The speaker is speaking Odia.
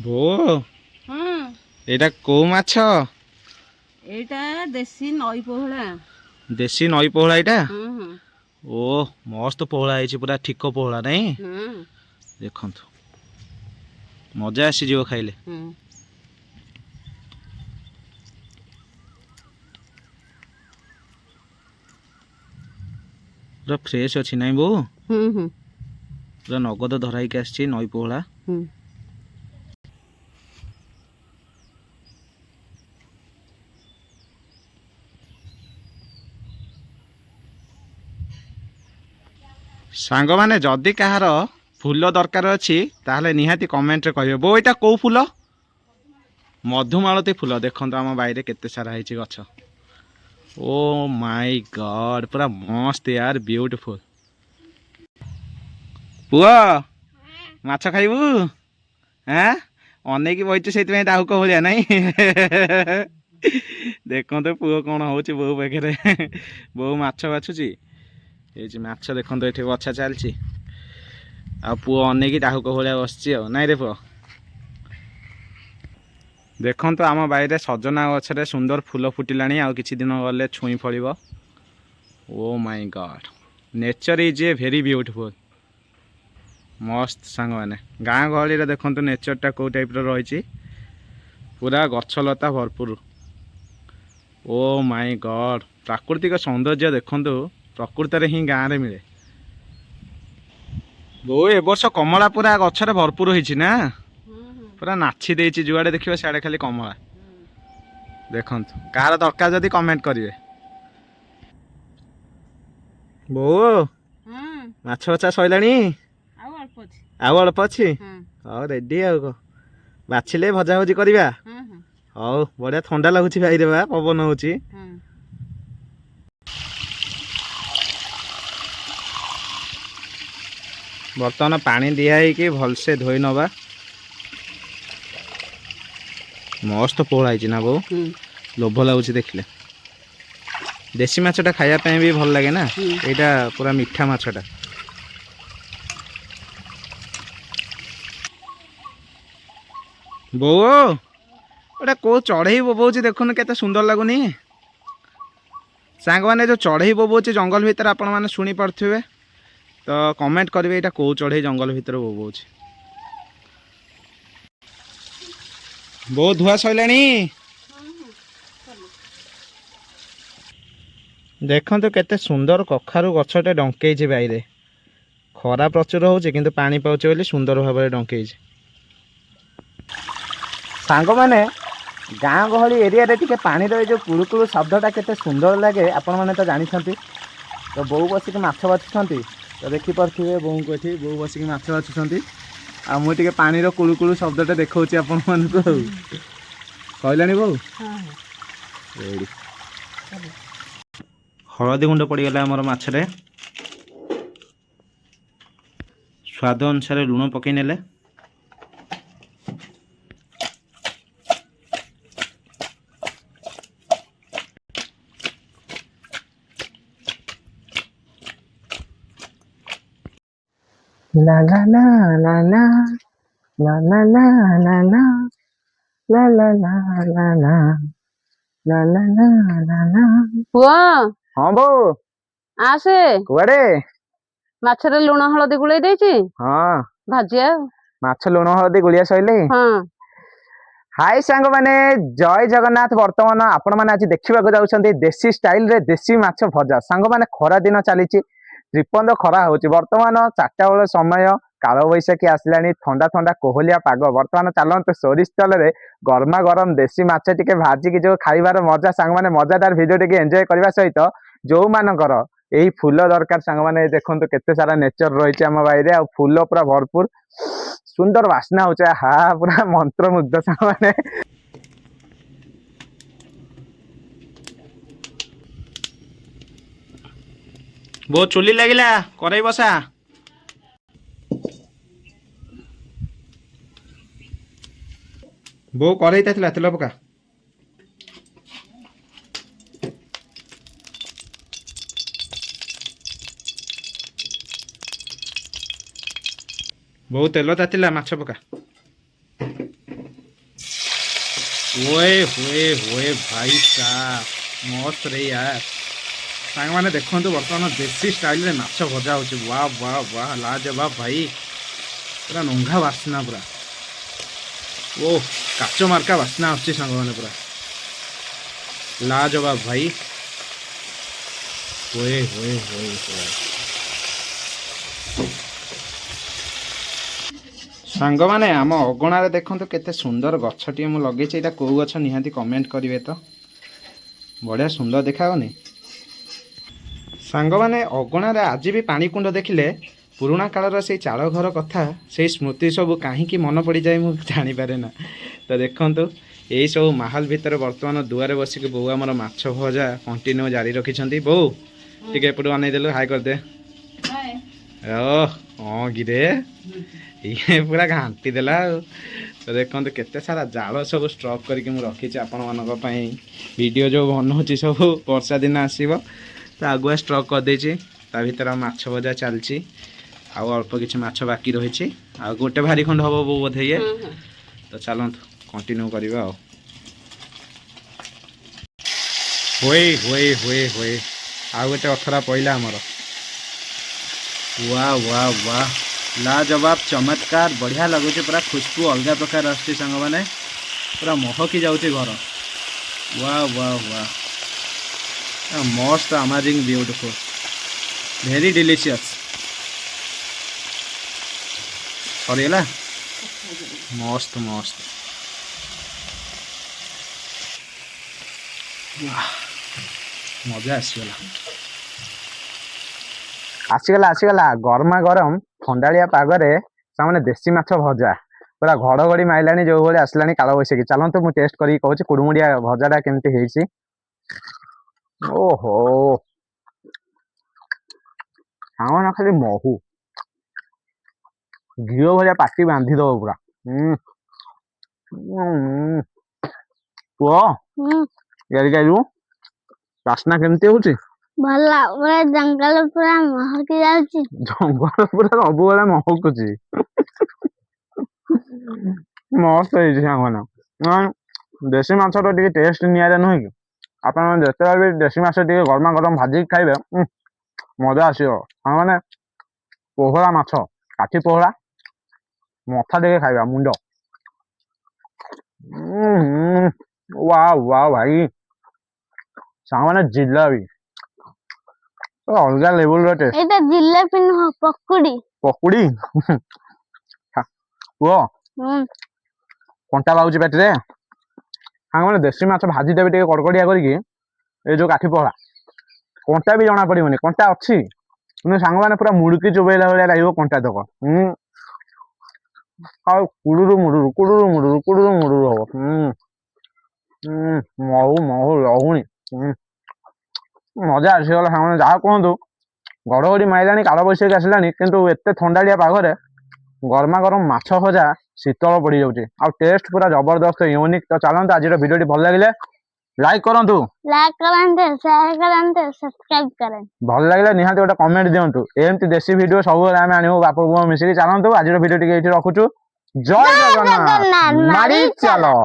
ବୋ ହଁ ଏଇଟା କୋଉ ମାଛ? ଏଇଟା ଦେଶୀ ନଈ ପୋହଳା। ଦେଶୀ ନଈ ପୋହଳା ଏଇଟା? ହଁ ହଁ ଓ ମସ୍ତ ପୋହଳା ହେଇଛି, ପୁରା ଠିକ ପୋହଳା ନାଇଁ? ହଁ ଦେଖନ୍ତୁ ମଜା ଆସିଯିବ ଖାଇଲେ। ହଁ ପୁରା ଫ୍ରେଶ ଅଛି ନାଇଁ ବୋଉ? ହୁଁ ହୁଁ ପୁରା ନଗଦ ଧରା ହେଇକି ଆସିଛି ନଈ ପୋହଳା। ହୁଁ। ସାଙ୍ଗମାନେ ଯଦି କାହାର ଫୁଲ ଦରକାର ଅଛି ତାହେଲେ ନିହାତି କମେଣ୍ଟରେ କହିବେ। ବୋଉ ଏଇଟା କୋଉ ଫୁଲ? ମଧୁମାଳତୀ ଫୁଲ। ଦେଖନ୍ତୁ ଆମ ବାଇରେ କେତେ ସାରା ହେଇଛି ଗଛ। ଓ ମାଇ ଗଡ୍, ପୁରା ମସ୍ତ ୟାର, ବିୟୁଟିଫୁଲ। ପୁଅ ମାଛ ଖାଇବୁ? ଆଁ ଅନେଇକି ବଇଛୁ ସେଇଥିପାଇଁ ଡାହୁକ ଭଳିଆ ନାଇଁ? ଦେଖନ୍ତୁ ପୁଅ କଣ ହଉଛି ବୋଉ ପାଖରେ। ବୋଉ ମାଛ ବାଛୁଛି। ହେଇଛି ମାଛ ଦେଖନ୍ତୁ ଏଠି ବଛା ଚାଲିଛି, ଆଉ ପୁଅ ଅନେଇକି ଡାହୁକ ଭଳିଆ ବସିଛି ଆଉ, ନାଇଁରେ ପୁଅ? ଦେଖନ୍ତୁ ଆମ ବାଇରେ ସଜନା ଗଛରେ ସୁନ୍ଦର ଫୁଲ ଫୁଟିଲାଣି, ଆଉ କିଛି ଦିନ ଗଲେ ଛୁଇଁ ଫଳିବ। Oh my God, nature is a very beautiful. ମସ୍ତ ସାଙ୍ଗମାନେ, ଗାଁ ଗହଳିରେ ଦେଖନ୍ତୁ ନେଚରଟା କେଉଁ ଟାଇପ୍ର ରହିଛି, ପୁରା ଗଛଲତା ଭରପୁର। ଓ ମାଇ ଗଡ୍, ପ୍ରାକୃତିକ ସୌନ୍ଦର୍ଯ୍ୟ ଦେଖନ୍ତୁ, ପ୍ରକୃତରେ ହିଁ ଗାଁରେ ମିଳେ। ବୋଉ ଏ ବର୍ଷ କମଳା ପୁରା ଗଛରେ ଭରପୁର ହେଇଛି ନା? ପୁରା ନାଛି ଦେଇଛି, ଯୁଆଡ଼େ ଦେଖିବ ସିଆଡ଼େ ଖାଲି କମଳା। ଦେଖନ୍ତୁ କାହାର ଦରକାର ଯଦି କମେଣ୍ଟ କରିବେ। ବୋଉ ମାଛ ବଛା ସଇଲାଣି? ଆଉ ଅଳ୍ପ ଅଛି। ଆଉ ଅଳ୍ପ ଅଛି? ହଁ ହଉ ରେଡି ଆଉ କଣ, ବାଛିଲେ ଭଜା ଭଜି କରିବା। ହଁ ହଁ ହଉ ବଢିଆ ଥଣ୍ଡା ଲାଗୁଛି ଭାଇରେ, ବା ପବନ ହଉଛି। ହଁ। ବର୍ତ୍ତମାନ ପାଣି ଦିଆ ହେଇକି ଭଲସେ ଧୋଇ ନବା। ମସ୍ତ ପୋହଳା ହେଇଛି ନା ବୋଉ? ହୁଁ ଲୋଭ ଲାଗୁଛି ଦେଖିଲେ। ଦେଶୀ ମାଛଟା ଖାଇବା ପାଇଁ ବି ଭଲ ଲାଗେ ନା, ହୁଁ ଏଇଟା ପୁରା ମିଠା ମାଛଟା। ବୋଉ ଗୋଟେ କୋଉ ଚଢେଇ ବୋବଉଛି ଦେଖୁନୁ, କେତେ ସୁନ୍ଦର ଲାଗୁନି? ସାଙ୍ଗମାନେ ଯୋଉ ଚଢେଇ ବୋବଉଛି ଜଙ୍ଗଲ ଭିତରେ, ଆପଣ ମାନେ ଶୁଣି ପାରୁଥିବେ, ତ କମେଣ୍ଟ କରିବେ ଏଇଟା କୋଉ ଚଢେଇ ଜଙ୍ଗଲ ଭିତରେ ବୋବଉଛି। ବୋଉ ଧୁଆ ସଇଲାଣି? ଦେଖନ୍ତୁ କେତେ ସୁନ୍ଦର କଖାରୁ ଗଛଟେ ଡଙ୍କେଇଛି ବାଇରେ। ଖରା ପ୍ରଚୁର ହଉଛି କିନ୍ତୁ ପାଣି ପାଉଛି ବୋଲି ସୁନ୍ଦର ଭାବରେ ଡଙ୍କେଇଛି। ସାଙ୍ଗମାନେ ଗାଁ ଗହଳି ଏରିଆରେ ଟିକେ ପାଣିର ଏଇ ଯେଉଁ କୁଳୁକୁଳୁ ଶବ୍ଦଟା କେତେ ସୁନ୍ଦର ଲାଗେ ଆପଣମାନେ ତ ଜାଣିଛନ୍ତି। ତ ବୋଉ ବସିକି ମାଛ ବାଛୁଛନ୍ତି, ତ ଦେଖିପାରୁଥିବେ ବୋଉଙ୍କୁ ଏଠି, ବୋଉ ବସିକି ମାଛ ବାଛୁଛନ୍ତି, ଆଉ ମୁଁ ଟିକେ ପାଣିର କୁଳୁକୁଳୁ ଶବ୍ଦଟା ଦେଖାଉଛି ଆପଣମାନଙ୍କୁ ଆଉ। କହିଲାଣି ବୋଉ? ରେଡ଼ି। ହଳଦୀ ଗୁଣ୍ଡ ପଡ଼ିଗଲା ଆମର ମାଛରେ, ସ୍ୱାଦ ଅନୁସାରେ ଲୁଣ ପକାଇ ନେଲେ। ଲା ଲା ଲା ଲା ଲା ଲା ଲା ଲା ଲା ଲା ଲା ଲା ଲା ଲା ଲା ଲା ଲା ଲା ଲା। ପୁଅ ହଁ ବୋଉ। ଆସେ, କୁଆଡେ? ମାଛରେ ଲୁଣ ହଳଦୀ ଗୋଳେଇ ଦେଇଛି, ହଁ ଭାଜିଆ। ମାଛ ଲୁଣ ହଳଦୀ ଗୁଳିଆ ସଇଲେ? ହଁ ହାଇ ସାଙ୍ଗମାନେ, ଜୟ ଜଗନ୍ନାଥ। ବର୍ତ୍ତମାନ ଆପଣମାନେ ଆଜି ଦେଖିବାକୁ ଯାଉଛନ୍ତି ଦେଶୀ ଷ୍ଟାଇଲରେ ଦେଶୀ ମାଛ ଭଜା। ସାଙ୍ଗମାନେ ଖରା ଦିନ ଚାଲିଛି, ତ୍ରିପନ୍ଦ ଖରା ହଉଛି। ବର୍ତ୍ତମାନ 4ଟା ବେଳ ସମୟ, କାଳବୈଶାଖୀ ଆସିଲାଣି, ଥଣ୍ଡା ଥଣ୍ଡା କୋହଲିଆ ପାଗ। ବର୍ତ୍ତମାନ ଚାଲନ୍ତୁ ସୋରିଷ ତେଲରେ ଗରମା ଗରମ ଦେଶୀ ମାଛ ଟିକେ ଭାଜିକି ଯୋଉ ଖାଇବାର ମଜା, ସାଙ୍ଗମାନେ ମଜାଦାର ଭିଡ଼ିଓ ଟିକେ ଏଞ୍ଜୟ କରିବା ସହିତ, ଯୋଉମାନଙ୍କର ଏହି ଫୁଲ ଦରକାର, ସାଙ୍ଗମାନେ ଦେଖନ୍ତୁ କେତେ ସାରା ନେଚର ରହିଛି ଆମ ବାଇରେ, ଆଉ ଫୁଲ ପୁରା ଭରପୁର, ସୁନ୍ଦର ବାସ୍ନା ହଉଛି। ହା ପୁରା ମନ୍ତ୍ରମୁଗ୍ଧ ସାଙ୍ଗମାନେ। ବହୁତ ଚୁଲି ଲାଗିଲା, କରେଇ ବସା। ବୋଉ କରେଇ ତାତିଲା, ତେଲ ପକା। ବୋଉ ତେଲ ତାତିଲା, ମାଛ ପକା। ओए भाई साहब मस्त रे यार सांग मैंने देखो बर्तमान देसी स्टाइल रे माछ भजा हो वाह वाह वाह लाजवाब भाई पूरा नंगा बास्ना पूरा ओ काच मार्का बास्ना आछी सांग मैंने पूरा लाजवाब भाई ओए ओए ओए ओए सांग मैंने आम अगणार देखो केते सुंदर गछटी मु लगे एटा कौ गछ निहाती कमेंट करेंगे तो बढ़िया सुंदर देखाओनी सांग मैंने अगणार आज भी पानी कुंड देखिले पुराणा कालर से चाल घर कथा से स्मृति सब कहीं मन पड़ जाए मुझे जानीपे ना तो देखो यही सब माहल भितर बर्तमान दुआरे बसिक बो आमर माछ भजा कंटिन्यू जारी रखी बो टे एपटू अनेदेलु हाय करदे हाँ गिरे ये पूरा घाटी देला तो देखो केते सारा जाल सब स्टॉक करके मुझे रखी आपण मानी वीडियो जो बनाऊँ सब वर्षा दिन आसो तो आगुआ स्टॉक करदे ता भर माछ भजा चलती आउ अल्प किसी माछ बाकी रही आ गोटे भारी खंड हम बो बोधे ये तो चलतु कंटिन्यू करवा हुए हुए हुए हुए आउ गोटे अथरा पड़ा आमर वाह वाह वाह लाजवाब चमत्कार बढ़िया लगुच पूरा खुशबू अलग प्रकार आसुची सांग मैंने पूरा महकी जाऊँगी घर वाह वाह वाह मस्त अमेजिंग ब्यूटीफुल वेरी डिलीशियस सरीगला मस्त मस्त मजा आसीगला गरमा गरम ठंडाड़िया पागरे से देसी माछ भजा पूरा घड़घड़ी माइलानी जो भाई आसला काल बैशाखी चलतु मुझे टेस्ट करी कहूँ कुड़मुड़िया भजाटा केमती ओहो हाँ ना खाली महू घीओ भाया पाटी बांधिदब पूरा पुओ बास्ना केमती हूँ भला पूरा जंगल पूरा महकी जाउची जंगल पूरा सब बेले महकुची मस्त होना देसी माछ टे टेस्ट निरा नुह कि आप भी देसी माछ टे गरमा गरम भाजी खाइबे मजा आसो मैंने पोहरा माछ काठी पोहरा मथा टे खाइबा मुंड वाह वाह भाई मैंने जिलाबी अलग लेवल टेस्ट एटा जिलेबी न पकुड़ी पकुड़ी वो कंटा बाबूची पेटे मैंने देसी माछ भाजी देवी टे कड़कड़िया करके जो काठी पहरा कंटा भी जना पड़ोनी कंटा अच्छी कि सांग मैंने पूरा मुड़की चुबेला भाया लगे कंटा तक कुड़ुरु मुड़ुरु कुड़ुरु मुड़ुरु कुड़ुरु मुड़ुरु हम महू महू रहुणी मजा आसीगला सांग जहाँ कहतु घड़घड़ी माइलानी काल बैशाखी आसला किंतु एत ठंडाड़िया पागरे गरमा गरम माछ भजा शीतल पड़ जाऊँगी आ टेस्ट पूरा जबरदस्त यूनिक तो चलते आज वीडियो भल लगे लाइक करूँ शेयर करते सब्सक्राइब करें भल लगे निहाती गोटे कमेंट दिंतु एमती देसी वीडियो सब आम आणु बाप पुओ मिसिकी चलतु आज वीडियो टी रखुचु जय जगन्नाथ मारी चलो।